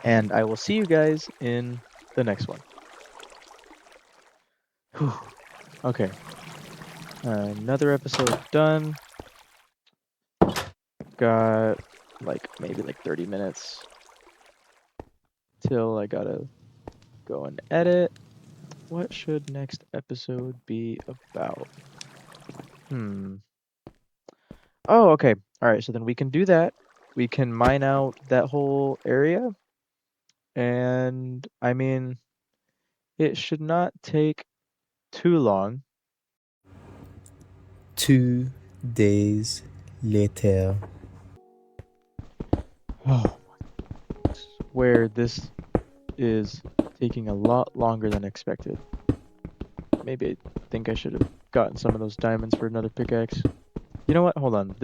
and I will see you guys in the next one. Whew. Okay. Another episode done. Got maybe 30 minutes till I gotta go and edit. What should next episode be about? Oh, okay. All right, so then we can do that. We can mine out that whole area. And I mean, it should not take too long. 2 days later. Oh, I swear this is taking a lot longer than expected. Maybe I think I should have gotten some of those diamonds for another pickaxe. You know what? Hold on.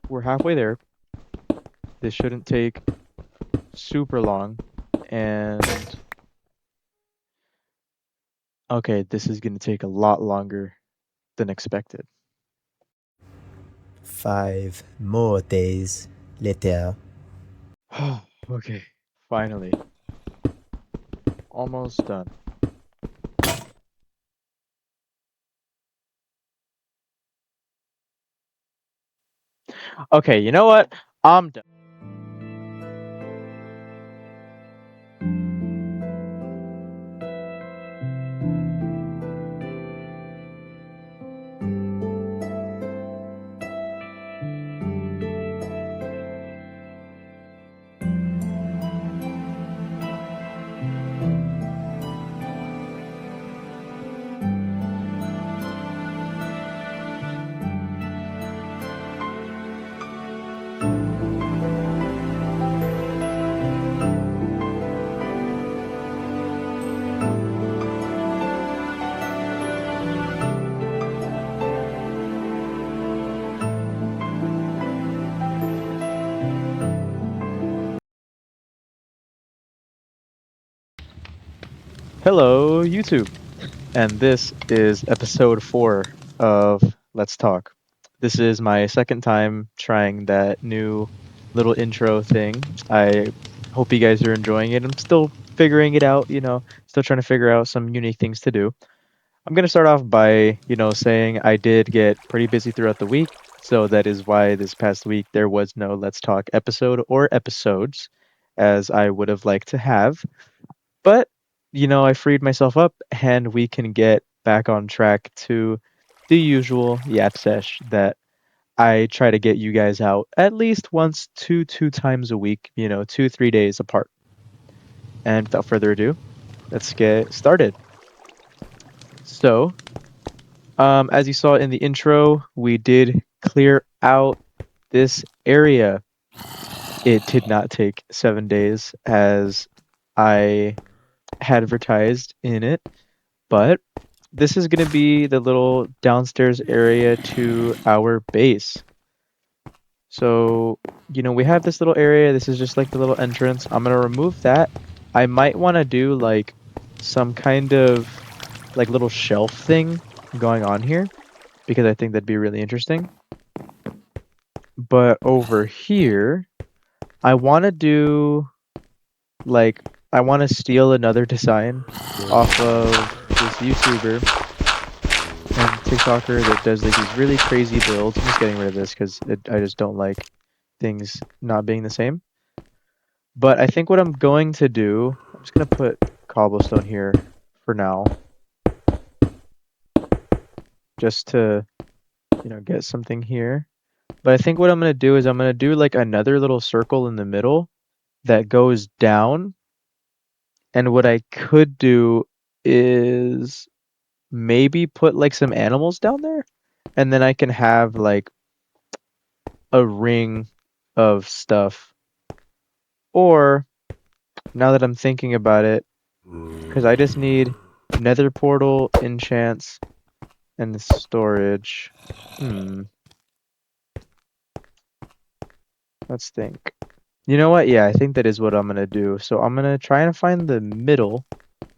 We're halfway there. This shouldn't take super long. And okay, this is going to take a lot longer than expected. 5 more days later. Okay, finally. Almost done. Okay, you know what? I'm done. Hello, YouTube. And this is episode 4 of Let's Talk. This is my second time trying that new little intro thing. I hope you guys are enjoying it. I'm still figuring it out, still trying to figure out some unique things to do. I'm going to start off by, saying I did get pretty busy throughout the week. So that is why this past week there was no Let's Talk episode or episodes as I would have liked to have. But, I freed myself up and we can get back on track to the usual Yap Sesh that I try to get you guys out at least once to two times a week, 2, 3 days apart. And without further ado, let's get started. So, as you saw in the intro, we did clear out this area. It did not take 7 days as I had advertised in it, but this is going to be the little downstairs area to our base. So, we have this little area. This is just like the little entrance. I'm going to remove that. I might want to do like some kind of like little shelf thing going on here because I think that'd be really interesting. But over here, I want to do like I want to steal another design off of this YouTuber and TikToker that does like these really crazy builds. I'm just getting rid of this because I just don't like things not being the same. But I think what I'm going to do, I'm just gonna put cobblestone here for now, just to get something here. But I think what I'm gonna do is I'm gonna do like another little circle in the middle that goes down. And what I could do is maybe put like some animals down there, and then I can have like a ring of stuff. Or now that I'm thinking about it, because I just need nether portal, enchants, and storage. Let's think. You know what? Yeah, I think that is what I'm gonna do. So I'm gonna try and find the middle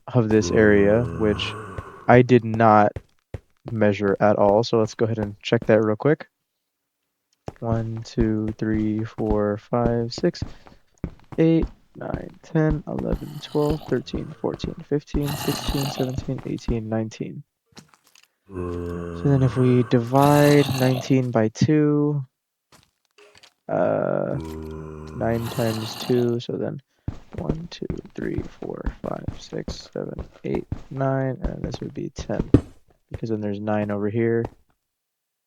of this area, which I did not measure at all. So let's go ahead and check that real quick. 1, 2, 3, 4, 5, 6, 8, 9, 10, 11, 12, 13, 14, 15, 16, 17, 18, 19. So then if we divide 19 by 2, uh, 9 times 2, so then 1, 2, 3, 4, 5, 6, 7, 8, 9, and this would be 10. Because then there's 9 over here,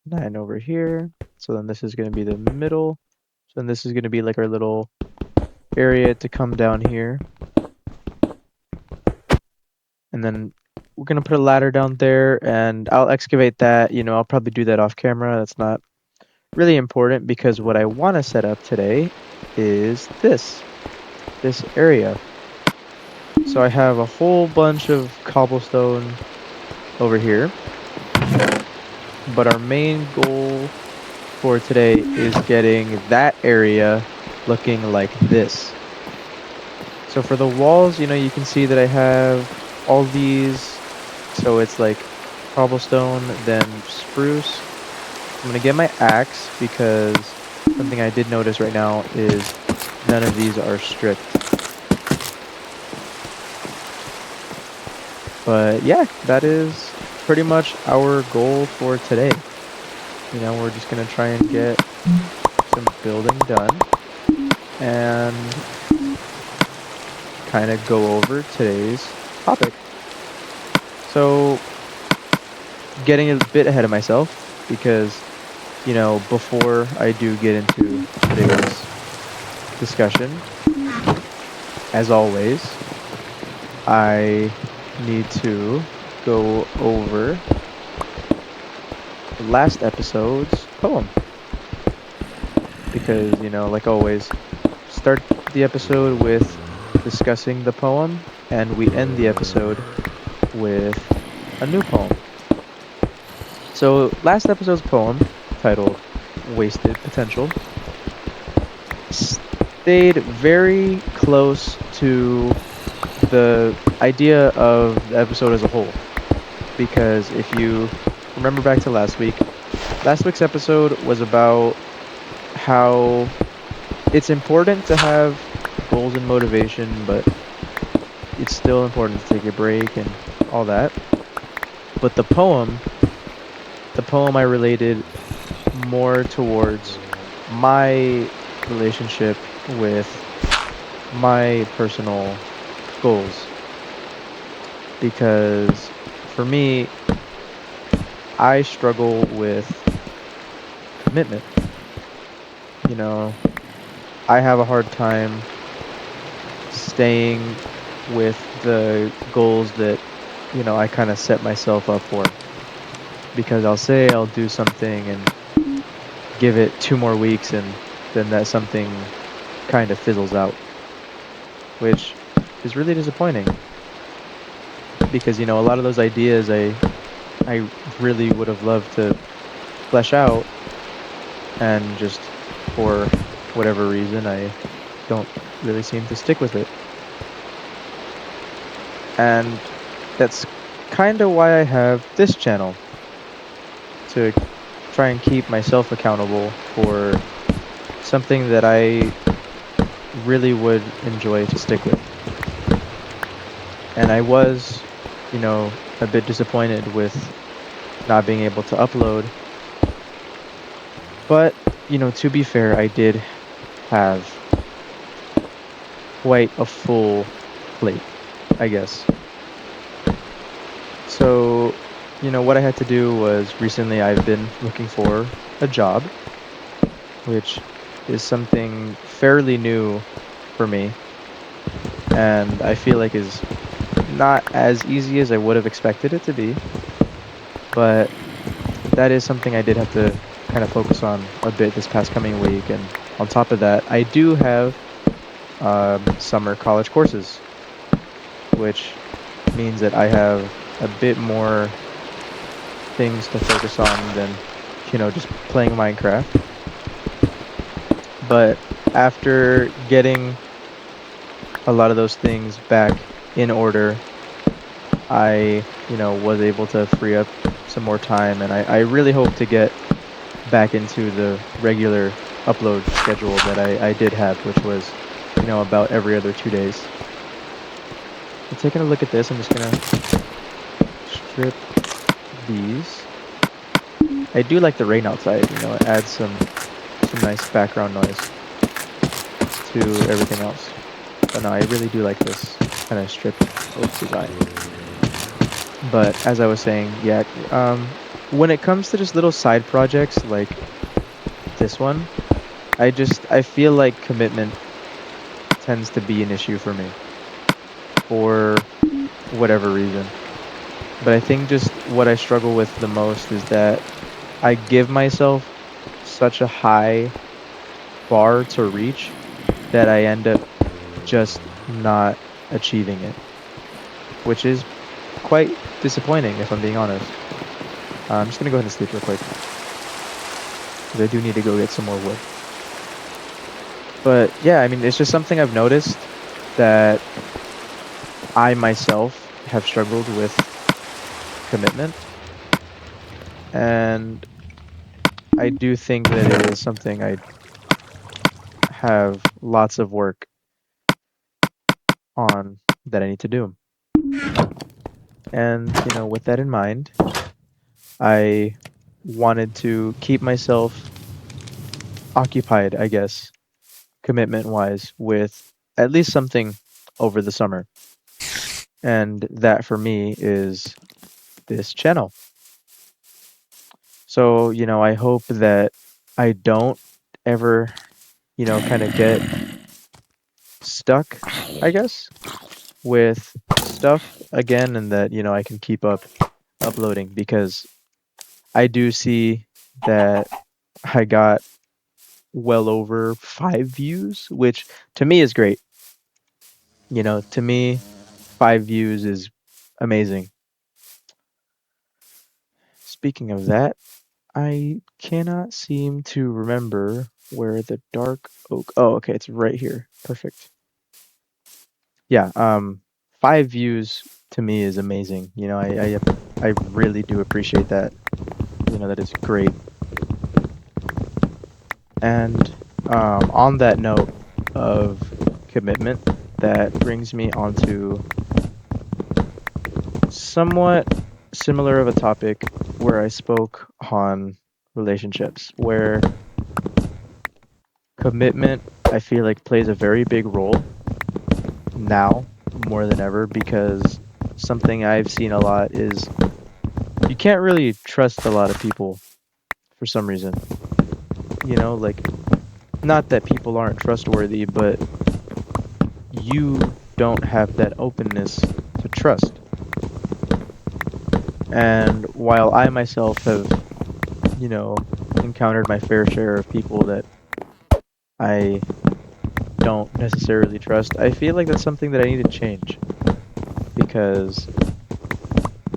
9 over here. So then this is going to be the middle. So then this is going to be like our little area to come down here. And then we're going to put a ladder down there and I'll excavate that. I'll probably do that off camera. That's not really important because what I want to set up today is this area. So I have a whole bunch of cobblestone over here. But our main goal for today is getting that area looking like this. So for the walls, you can see that I have all these. So it's like cobblestone, then spruce. I'm gonna get my axe because something I did notice right now is none of these are stripped. But yeah, that is pretty much our goal for today. We're just gonna try and get some building done and kind of go over today's topic. So, getting a bit ahead of myself because, before I do get into today's discussion, as always, I need to go over last episode's poem. Because, like always, start the episode with discussing the poem, and we end the episode with a new poem. So, last episode's poem, titled Wasted Potential, stayed very close to the idea of the episode as a whole. Because if you remember back to last week's episode was about how it's important to have goals and motivation, but it's still important to take a break and all that. But the poem I related more towards my relationship with my personal goals. Because for me, I struggle with commitment. You know, I have a hard time staying with the goals that, I kind of set myself up for. Because I'll say I'll do something and give it 2 more weeks, and then that something kind of fizzles out, which is really disappointing. Because, a lot of those ideas I really would have loved to flesh out, and just for whatever reason, I don't really seem to stick with it. And that's kind of why I have this channel, to try and keep myself accountable for something that I really would enjoy to stick with. And I was, a bit disappointed with not being able to upload. But, to be fair, I did have quite a full plate, I guess. So, what I had to do was recently I've been looking for a job, which is something fairly new for me, and I feel like is not as easy as I would have expected it to be, but that is something I did have to kind of focus on a bit this past coming week. And on top of that, I do have summer college courses, which means that I have a bit more things to focus on than, just playing Minecraft. But after getting a lot of those things back in order, I, was able to free up some more time, and I really hope to get back into the regular upload schedule that I did have, which was, about every other 2 days. But taking a look at this, I'm just gonna strip these. I do like the rain outside, it adds some nice background noise to everything else. But no, I really do like this kind of stripped oak design. But as I was saying, yeah, when it comes to just little side projects like this one, I feel like commitment tends to be an issue for me for whatever reason. But I think just what I struggle with the most is that I give myself such a high bar to reach that I end up just not achieving it, which is quite disappointing if I'm being honest. I'm just gonna go ahead and sleep real quick because I do need to go get some more wood. But yeah, I mean, it's just something I've noticed that I myself have struggled with commitment, and I do think that it is something I have lots of work on that I need to do. And, with that in mind, I wanted to keep myself occupied, I guess, commitment wise, with at least something over the summer. And that for me is this channel. So, I hope that I don't ever, kind of get stuck, I guess, with stuff again and that, I can keep up uploading because I do see that I got well over 5 views, which to me is great. To me, 5 views is amazing. Speaking of that, I cannot seem to remember where the dark oak. Oh, okay, it's right here. Perfect. Yeah, 5 views to me is amazing. I really do appreciate that. That is great. And on that note of commitment, that brings me onto somewhat similar of a topic where I spoke on relationships, where commitment, I feel like, plays a very big role now more than ever because something I've seen a lot is you can't really trust a lot of people for some reason. Like, not that people aren't trustworthy, but you don't have that openness to trust. And while I myself have, encountered my fair share of people that I don't necessarily trust, I feel like that's something that I need to change because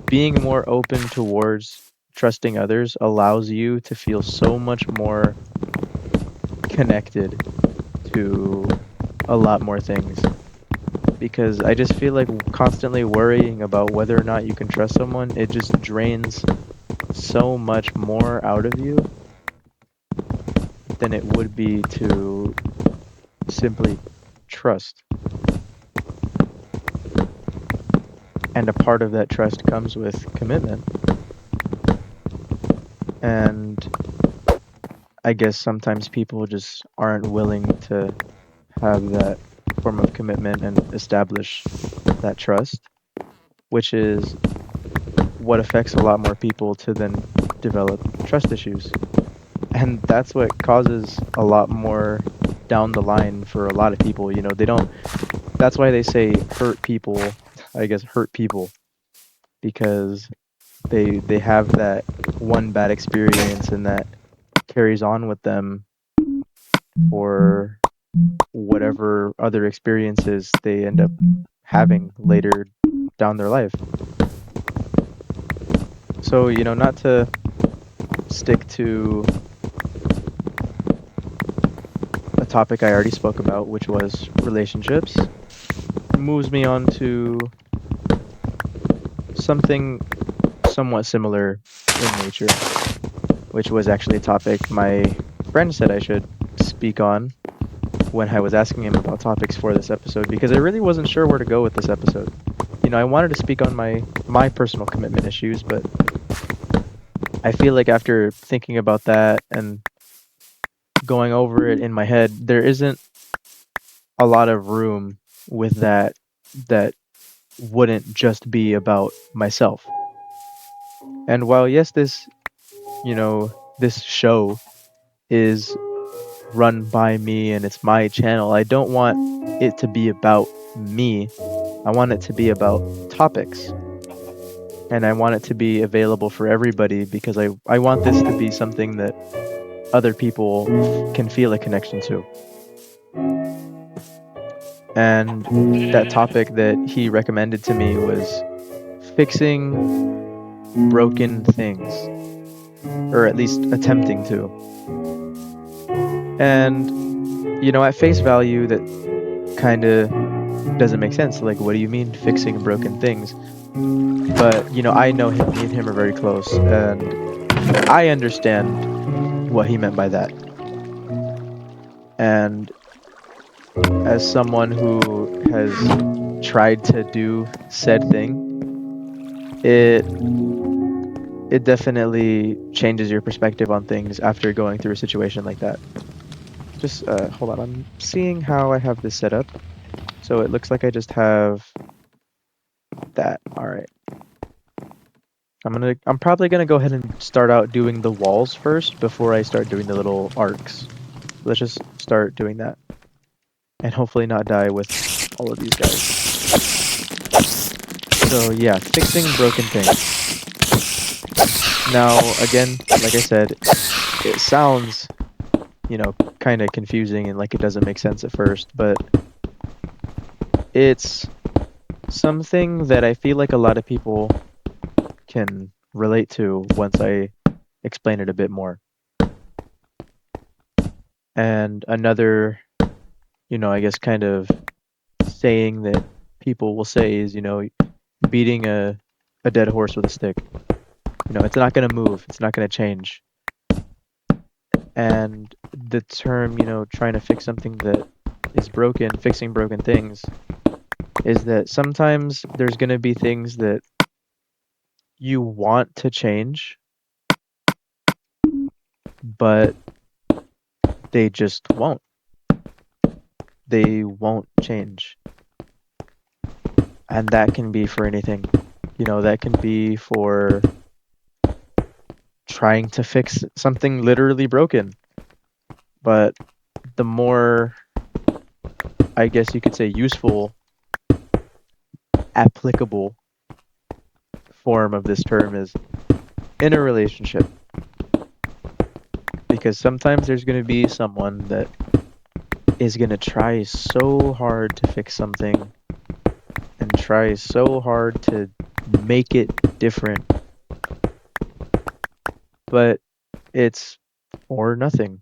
being more open towards trusting others allows you to feel so much more connected to a lot more things. Because I just feel like constantly worrying about whether or not you can trust someone, it just drains so much more out of you than it would be to simply trust. And a part of that trust comes with commitment. And I guess sometimes people just aren't willing to have that form of commitment and establish that trust, which is what affects a lot more people to then develop trust issues. And that's what causes a lot more down the line for a lot of people. They don't, that's why they say hurt people, I guess, hurt people because they have that one bad experience and that carries on with them for whatever other experiences they end up having later down their life. So, not to stick to a topic I already spoke about, which was relationships, moves me on to something somewhat similar in nature, which was actually a topic my friend said I should speak on, when I was asking him about topics for this episode because I really wasn't sure where to go with this episode. I wanted to speak on my personal commitment issues, but I feel like after thinking about that and going over it in my head, there isn't a lot of room with that wouldn't just be about myself. And while yes, this show is run by me and it's my channel, I don't want it to be about me. I want it to be about topics. And I want it to be available for everybody because I want this to be something that other people can feel a connection to. And that topic that he recommended to me was fixing broken things, or at least attempting to. And, at face value, that kind of doesn't make sense. Like, what do you mean fixing broken things? But, I know him, me and him are very close, and I understand what he meant by that. And as someone who has tried to do said thing, it it definitely changes your perspective on things after going through a situation like that. Just hold on, I'm seeing how I have this set up. So it looks like I just have that. All right. I'm probably gonna go ahead and start out doing the walls first before I start doing the little arcs. Let's just start doing that and hopefully not die with all of these guys. So yeah, fixing broken things. Now, again, like I said, it sounds, kind of confusing and like it doesn't make sense at first, but it's something that I feel like a lot of people can relate to once I explain it a bit more. And another, I guess kind of saying that people will say is, beating a dead horse with a stick. It's not going to move, it's not going to change. And the term, trying to fix something that is broken, fixing broken things, is that sometimes there's going to be things that you want to change, but they just won't. They won't change. And that can be for anything. That can be for trying to fix something literally broken. But the more, I guess you could say, useful, applicable form of this term is in a relationship. Because sometimes there's going to be someone that is going to try so hard to fix something and try so hard to make it different, but it's for nothing.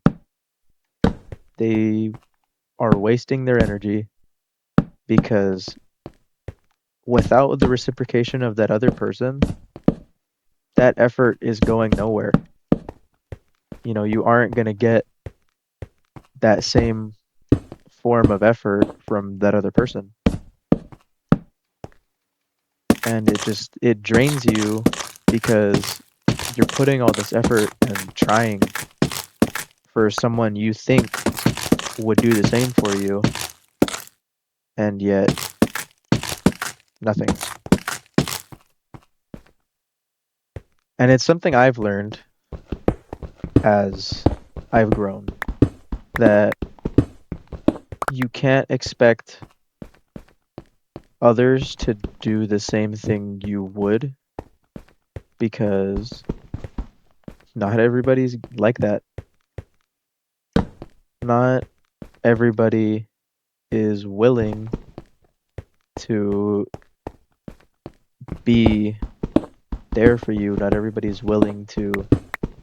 They are wasting their energy because without the reciprocation of that other person, that effort is going nowhere. You aren't going to get that same form of effort from that other person. And it drains you because you're putting all this effort and trying for someone you think would do the same for you, and yet nothing. And it's something I've learned as I've grown that you can't expect others to do the same thing you would because not everybody's like that. Not everybody is willing to be there for you. Not everybody's willing to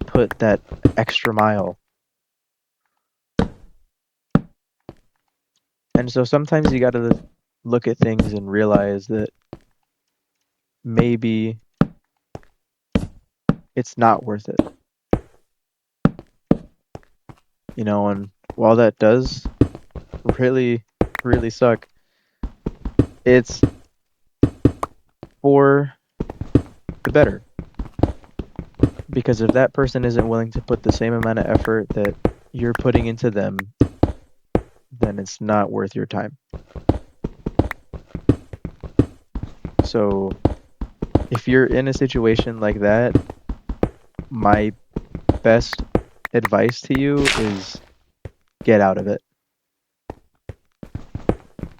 put that extra mile. And so sometimes you got to look at things and realize that maybe it's not worth it. And while that does really, really suck, it's for the better. Because if that person isn't willing to put the same amount of effort that you're putting into them, then it's not worth your time. So if you're in a situation like that, my best advice to you is get out of it.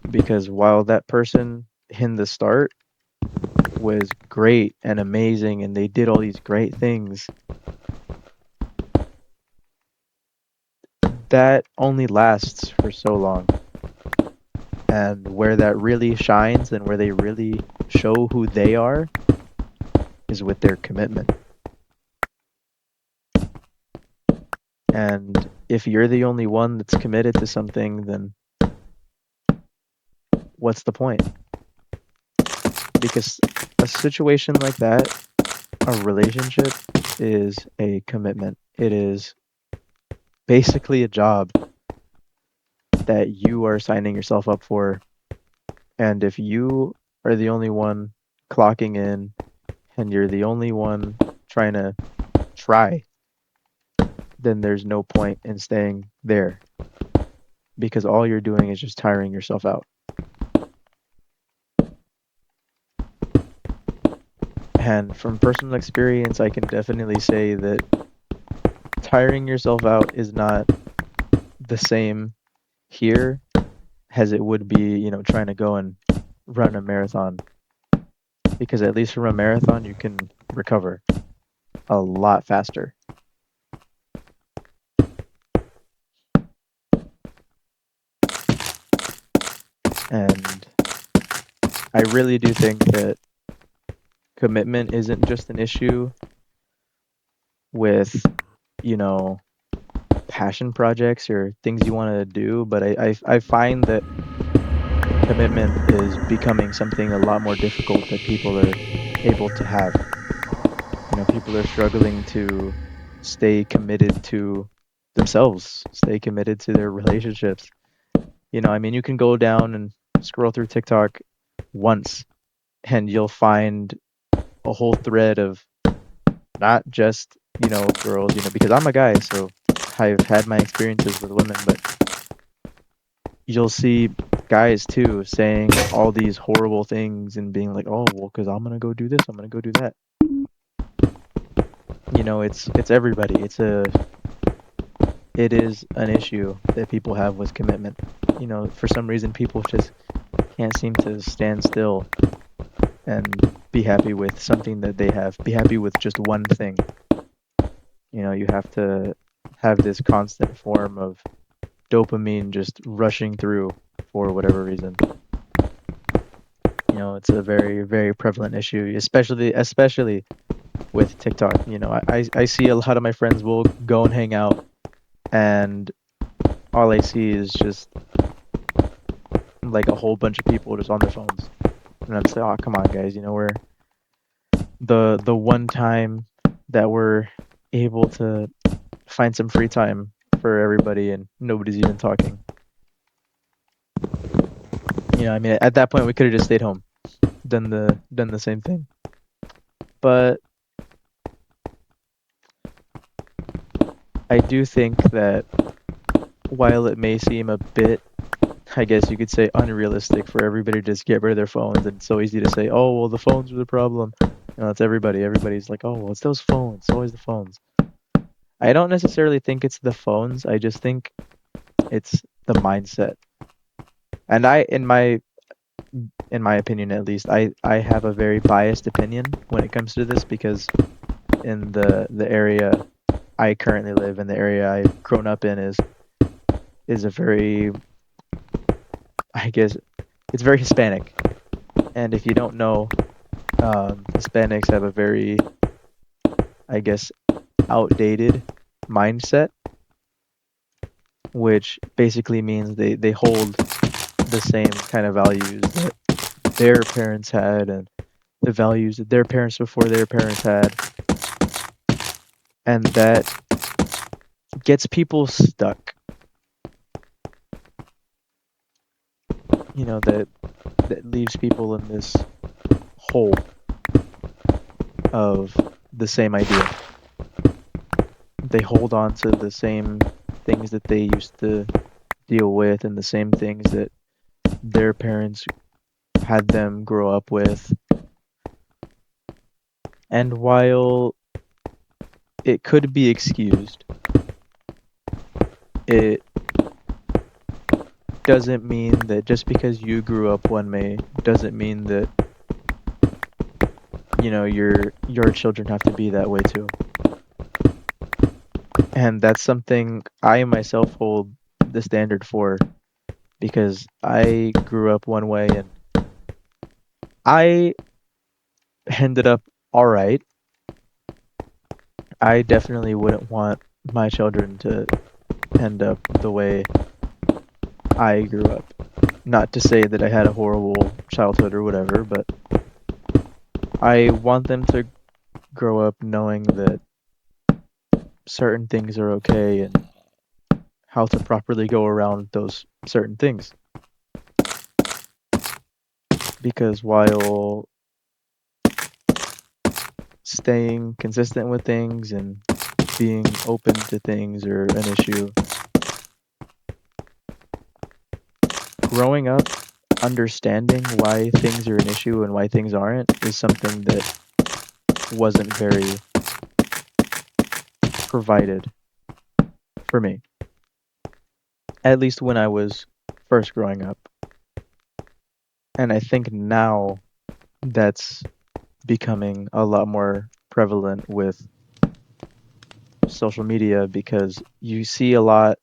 Because while that person in the start was great and amazing and they did all these great things, that only lasts for so long. And where that really shines and where they really show who they are is with their commitment. And if you're the only one that's committed to something, then what's the point? Because a situation like that, a relationship, is a commitment. It is basically a job that you are signing yourself up for. And if you are the only one clocking in and you're the only one trying to try, then there's no point in staying there because all you're doing is just tiring yourself out. And from personal experience, I can definitely say that tiring yourself out is not the same here as it would be, trying to go and run a marathon. Because at least from a marathon, you can recover a lot faster. And I really do think that commitment isn't just an issue with, you know, passion projects or things you want to do, but I find that commitment is becoming something a lot more difficult that people are able to have. People are struggling to stay committed to themselves, stay committed to their relationships. I mean, you can go down and scroll through TikTok once and you'll find a whole thread of not just, girls, because I'm a guy, so I've had my experiences with women, but you'll see guys too saying all these horrible things and being like, "Oh, well, because I'm gonna go do this, I'm gonna go do that." It's everybody. It is an issue that people have with commitment. For some reason, people just can't seem to stand still and be happy with something that they have. Be happy with just one thing. You have to have this constant form of dopamine just rushing through for whatever reason. It's a very, very prevalent issue, especially with TikTok. I see a lot of my friends will go and hang out, and all I see is just like a whole bunch of people just on their phones, and I'm just like, oh, come on, guys. We're the one time that we're able to find some free time for everybody, and nobody's even talking. I mean, at that point, we could have just stayed home, done the same thing. But I do think that while it may seem a bit, I guess you could say, unrealistic for everybody to just get rid of their phones, and it's so easy to say, oh, well, the phones are the problem. It's everybody. Everybody's like, oh, well, it's those phones. It's always the phones. I don't necessarily think it's the phones. I just think it's the mindset. And in my opinion at least, I have a very biased opinion when it comes to this because in the area I currently live in, the area I've grown up in is a very, I guess, it's very Hispanic. And if you don't know, Hispanics have a very, I guess, outdated mindset, which basically means they hold the same kind of values that their parents had and the values that their parents before their parents had. And that gets people stuck. that leaves people in this hole of the same idea. They hold on to the same things that they used to deal with and the same things that their parents had them grow up with. And while it could be excused, it doesn't mean that just because you grew up one way doesn't mean that your children have to be that way too. And that's something I myself hold the standard for because I grew up one way and I ended up all right. I definitely wouldn't want my children to end up the way I grew up. Not to say that I had a horrible childhood or whatever, but I want them to grow up knowing that certain things are okay and how to properly go around those certain things. Because while staying consistent with things and being open to things are an issue, growing up understanding why things are an issue and why things aren't is something that wasn't very provided for me, at least when I was first growing up. And I think now that's becoming a lot more prevalent with social media because you see a lot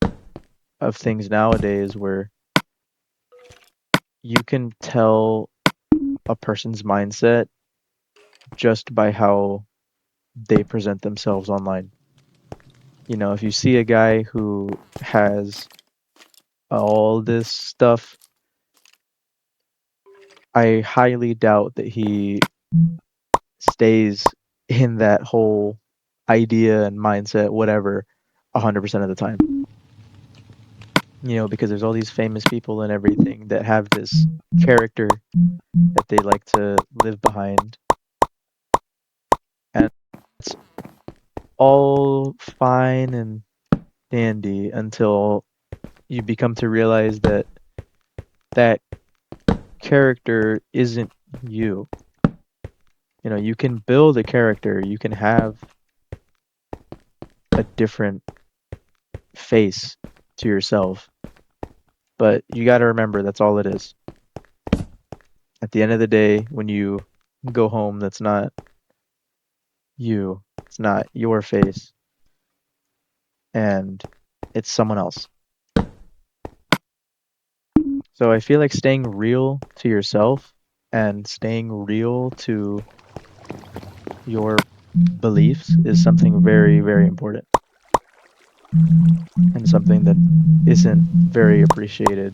of things nowadays where you can tell a person's mindset just by how they present themselves online. If you see a guy who has all this stuff, I highly doubt that he stays in that whole idea and mindset, whatever, 100% of the time. Because there's all these famous people and everything that have this character that they like to live behind. And it's all fine and dandy until you become to realize that that character isn't you. You can build a character, you can have a different face to yourself, but you got to remember that's all it is. At the end of the day, when you go home, that's not you, it's not your face, and it's someone else. So I feel like staying real to yourself and staying real to your beliefs is something very, very important and something that isn't very appreciated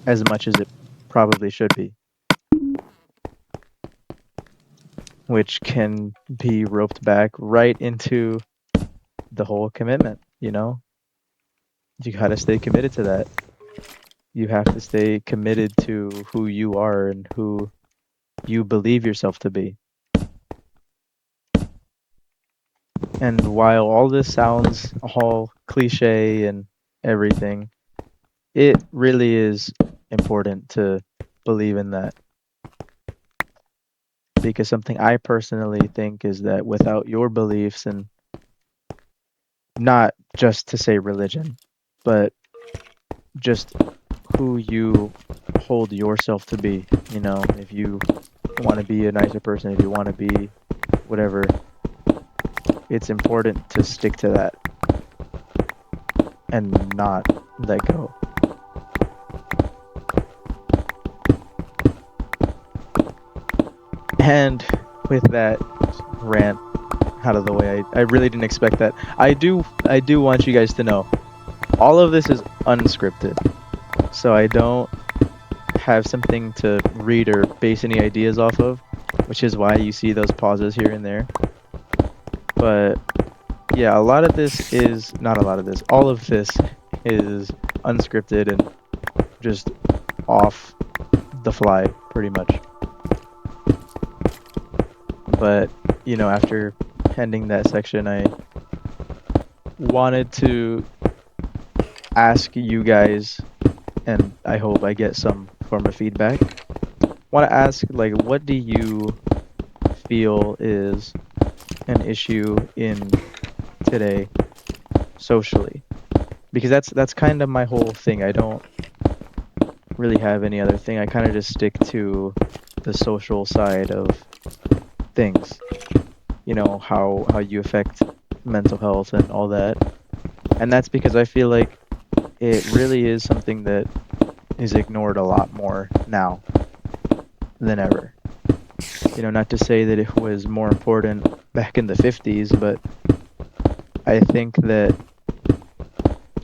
as much as it probably should be, which can be roped back right into the whole commitment. You got to stay committed to that. You have to stay committed to who you are and who you believe yourself to be. And while all this sounds all cliche and everything, it really is important to believe in that. Because something I personally think is that without your beliefs, and not just to say religion, but just who you hold yourself to be, if you want to be a nicer person, if you want to be whatever, it's important to stick to that and not let go. And with that rant out of the way, I really didn't expect that. I do want you guys to know all of this is unscripted. So I don't have something to read or base any ideas off of, which is why you see those pauses here and there. But yeah, a lot of this is not a lot of this. All of this is unscripted and just off the fly pretty much. But, after ending that section, I wanted to ask you guys, and I hope I get some form of feedback. Want to ask, like, what do you feel is an issue in today socially? Because that's kind of my whole thing. I don't really have any other thing. I kind of just stick to the social side of things. How you affect mental health and all that. And that's because I feel like it really is something that is ignored a lot more now than ever. Not to say that it was more important back in the 50s, but I think that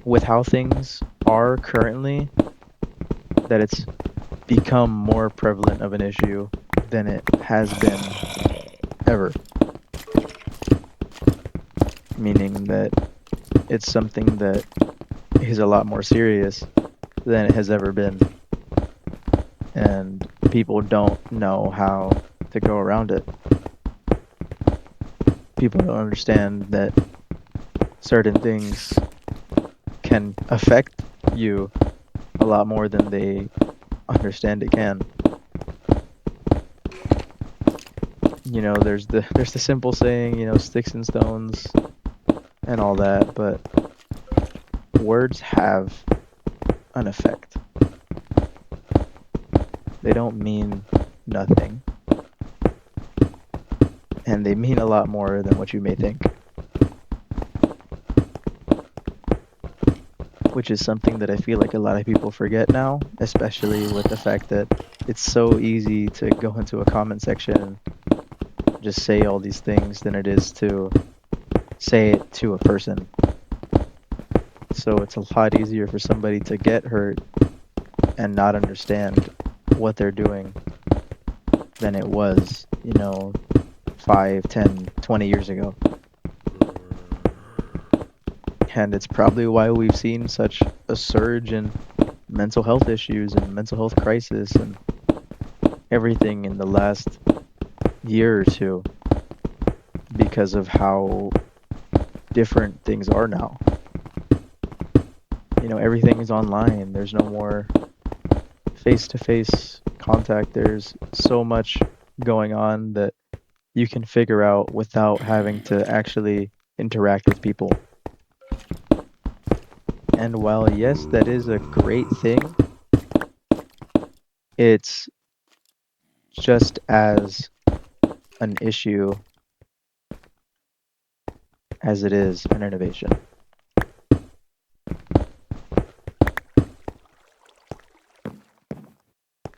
with how things are currently, that it's become more prevalent of an issue than it has been ever. Meaning that it's something that is a lot more serious than it has ever been. And people don't know how to go around it. People don't understand that certain things can affect you a lot more than they understand it can. There's the simple saying, sticks and stones and all that, but words have an effect. They don't mean nothing, and they mean a lot more than what you may think, which is something that I feel like a lot of people forget now, especially with the fact that it's so easy to go into a comment section and just say all these things than it is to say it to a person. So it's a lot easier for somebody to get hurt and not understand what they're doing than it was, 5, 10, 20 years ago. And it's probably why we've seen such a surge in mental health issues and mental health crisis and everything in the last year or two because of how different things are now. Everything is online. There's no more face to face contact. There's so much going on that you can figure out without having to actually interact with people. And while, yes, that is a great thing, it's just as an issue as it is an innovation.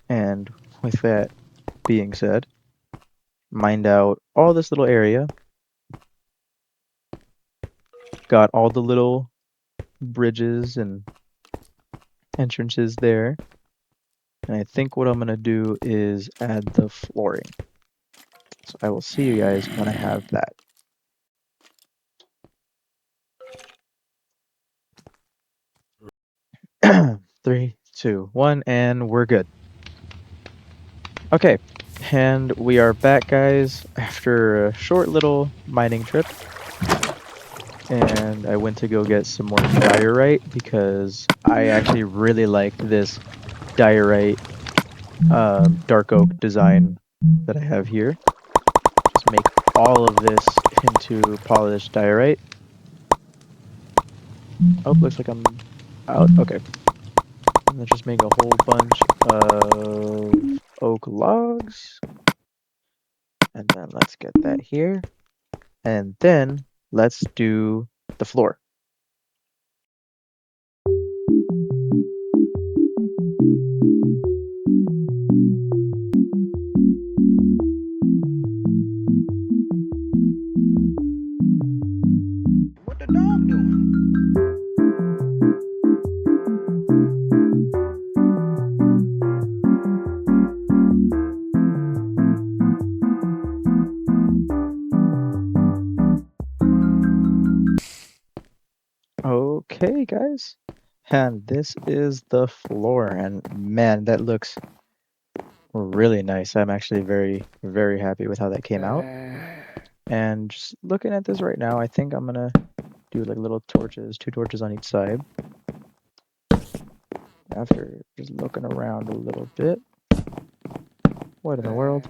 And with that being said, mined out all this little area, got all the little bridges and entrances there. And I think what I'm going to do is add the flooring. So I will see you guys when I have that. 3, 2, 1, and we're good. Okay, and we are back, guys, after a short little mining trip. And I went to go get some more diorite because I actually really like this diorite dark oak design that I have here. Just make all of this into polished diorite. Oh, looks like I'm out. Okay. And let's just make a whole bunch of oak logs. And then let's get that here. And then let's do the floor. What the dog doing? Okay, guys. And this is the floor, and man, that looks really nice. I'm actually very, very happy with how that came out. And just looking at this right now, I think I'm gonna do like little torches, two torches on each side. After just looking around a little bit. What in the world?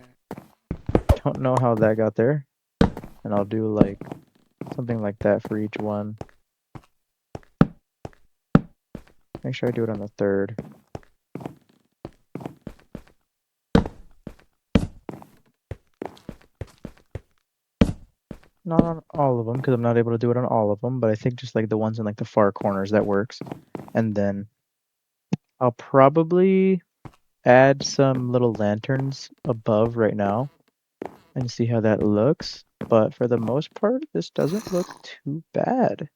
Don't know how that got there. And I'll do like something like that for each one. Make sure I do it on the third. Not on all of them because I'm not able to do it on all of them, but I think just like the ones in like the far corners that works. And then I'll probably add some little lanterns above right now and see how that looks. But for the most part, this doesn't look too bad.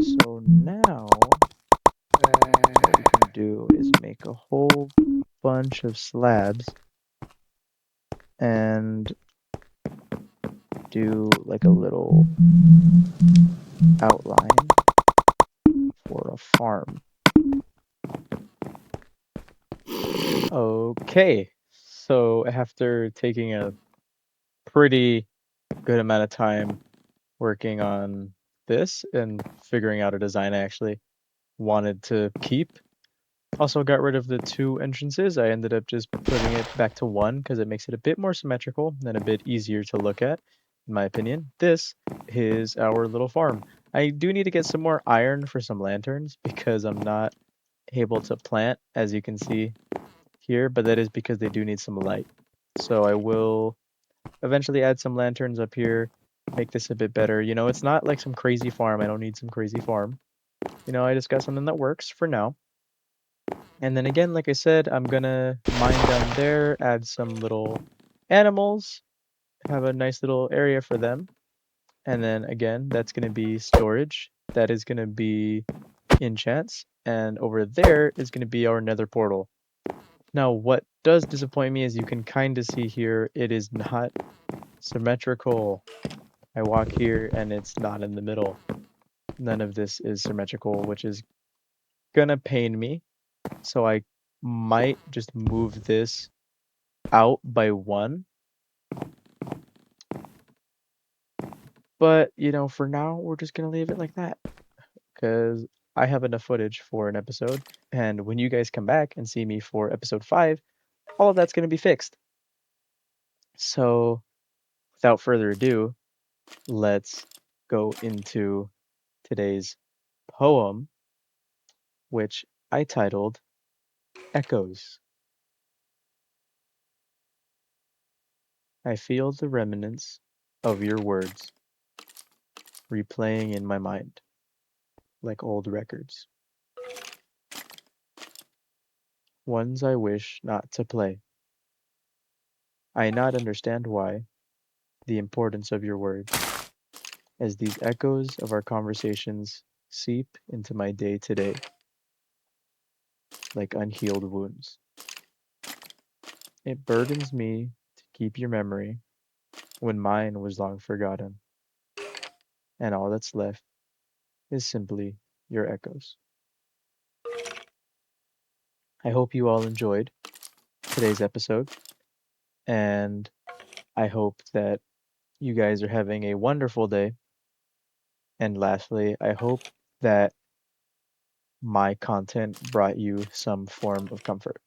So now what we can do is make a whole bunch of slabs and do like a little outline for a farm. Okay, so after taking a pretty good amount of time working on this and figuring out a design I actually wanted to keep, also got rid of the two entrances. I ended up just putting it back to one because it makes it a bit more symmetrical and a bit easier to look at, in my opinion. This is our little farm. I do need to get some more iron for some lanterns because I'm not able to plant, as you can see here, but that is because they do need some light. So I will eventually add some lanterns up here, make this a bit better. You know, it's not like some crazy farm. I don't need some crazy farm. You know, I just got something that works for now. And then again, like I said, I'm gonna mine down there, add some little animals, have a nice little area for them. And then again, that's gonna be storage. That is gonna be enchants. And over there is gonna be our nether portal. Now, what does disappoint me is you can kind of see here, it is not symmetrical. I walk here and it's not in the middle. None of this is symmetrical, which is gonna pain me. So I might just move this out by one. But, you know, for now, we're just gonna leave it like that because I have enough footage for an episode. And when you guys come back and see me for episode 5, all of that's gonna be fixed. So without further ado, let's go into today's poem, which I titled Echoes. I feel the remnants of your words replaying in my mind like old records, ones I wish not to play. I not understand why, the importance of your words, as these echoes of our conversations seep into my day to day like unhealed wounds. It burdens me to keep your memory when mine was long forgotten, and all that's left is simply your echoes. I hope you all enjoyed today's episode, and I hope that you guys are having a wonderful day. And lastly, I hope that my content brought you some form of comfort.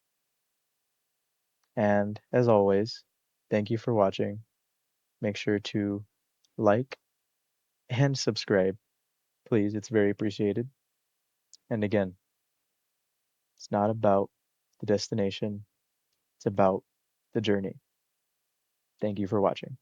And as always, thank you for watching. Make sure to like and subscribe, please. It's very appreciated. And again, it's not about the destination, it's about the journey. Thank you for watching.